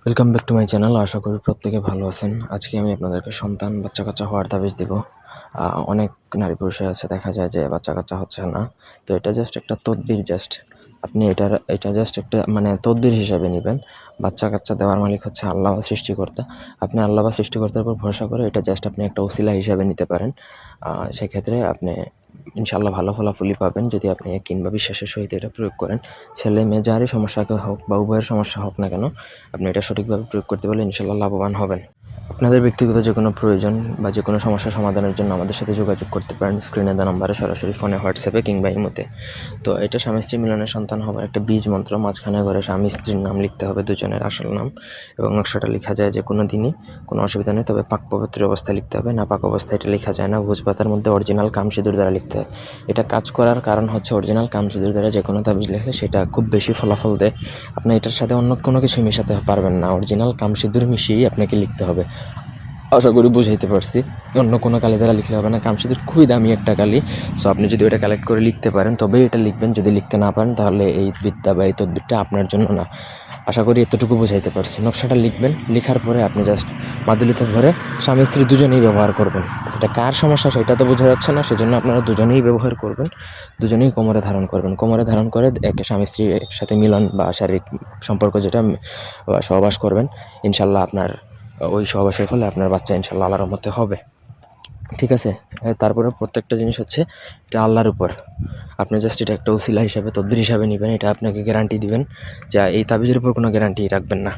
Welcome back to my channel. আশা করি প্রত্যেকে ভালো আছেন। আজকে আমি আপনাদেরকে সন্তান বাচ্চা কাচ্চা হওয়ার তাবিজ দেব। অনেক নারী পুরুষের আছে দেখা যায় যে বাচ্চা কাচ্চা হচ্ছে না, তো এটা জাস্ট একটা তদবির। আপনি এটা জাস্ট একটা তদবির হিসাবে নেবেন। বাচ্চা কাচ্চা দেওয়ার মালিক হচ্ছে আল্লাহ বা সৃষ্টিকর্তা। আপনি আল্লাহ বা সৃষ্টিকর্তার উপর ভরসা করে এটা জাস্ট আপনি একটা ওসিলা হিসাবে নিতে পারেন। সেক্ষেত্রে আপনি ইনশাআল্লাহ ভালো ফলাফলই পাবেন যদি আপনি কিংবা বিশ্বাসের সহিত এটা প্রয়োগ করেন। ছেলে মেয়ে যারই সমস্যাকে হোক বা উভয়ের সমস্যা হোক না কেন, আপনি এটা সঠিকভাবে প্রয়োগ করতে পারলে ইনশাআল্লাহ লাভবান হবেন। আপনাদের ব্যক্তিগত যে কোনো প্রয়োজন বা যে কোনো সমস্যা সমাধানের জন্য আমাদের সাথে যোগাযোগ করতে পারেন স্ক্রিনে দেওয়া নম্বরে, সরাসরি ফোনে, হোয়াটসঅ্যাপে কিংবা ইমোতে। তো এটা স্বামী স্ত্রী মিলনের সন্তান হওয়ার একটা বীজ মন্ত্র। মাঝখানে ঘরে স্বামী স্ত্রীর নাম লিখতে হবে, দুজনের আসল নাম, এবং নকশাটা লেখা যায় যে কোনো দিনই, কোনো অসুবিধা নেই। তবে পাক পবিত্র অবস্থায় লিখতে হবে, না পাক অবস্থায় এটা লেখা যায় না। ভোজপাতার মধ্যে অরিজিনাল কামসিঁদুর দ্বারা লিখতে হয়। এটা কাজ করার কারণ হচ্ছে অরিজিনাল কামসিঁদুর দ্বারা যে কোনো তাবিজ লিখলে সেটা খুব বেশি ফলাফল দেয়। আপনি এটার সাথে অন্য কোনো কিছু মেশাতে পারবেন না, অরিজিনাল কামসিঁদুর মিশিয়েই আপনাকে লিখতে হবে। আশা করি বুঝাইতে পারছি। অন্য কোনো কালি দ্বারা লিখলে হবে না। কামসিঁদুর খুবই দামি একটা কালি। সো আপনি যদি ওটা কালেক্ট করে লিখতে পারেন তবেই এটা লিখবেন। যদি লিখতে না পারেন তাহলে এই বিদ্যা বা এই তদবিরটা আপনার জন্য না। আশা করি এতটুকু বুঝাইতে পারছি। নকশাটা লিখবেন, লেখার পরে আপনি জাস্ট মাদুলিতে ভরে স্বামী স্ত্রী দুজনেই ব্যবহার করবেন। এটা কার সমস্যা সেটা তো বোঝা যাচ্ছে না, সেজন্য আপনারা দুজনেই ব্যবহার করবেন। দুজনেই কোমরে ধারণ করবেন। কোমরে ধারণ করে একটা স্বামী স্ত্রী একসাথে মিলন বা শারীরিক সম্পর্ক যেটা সহবাস করবেন। ইনশাল্লাহ আপনার ওই সহবাসের ফলে আপনার বাচ্চা ইনশাল্লাহ আল্লাহর রহমতে হবে। ঠিক আছে? তারপরে প্রত্যেকটা জিনিস হচ্ছে এটা আল্লাহর উপর। আপনি জাস্ট এটা একটা ওসিলা হিসাবে, তদবির হিসাবে নেবেন। এটা আপনাকে গ্যারান্টি দিবেন, যা এই তাবিজের উপর কোনো গ্যারান্টি রাখবেন না।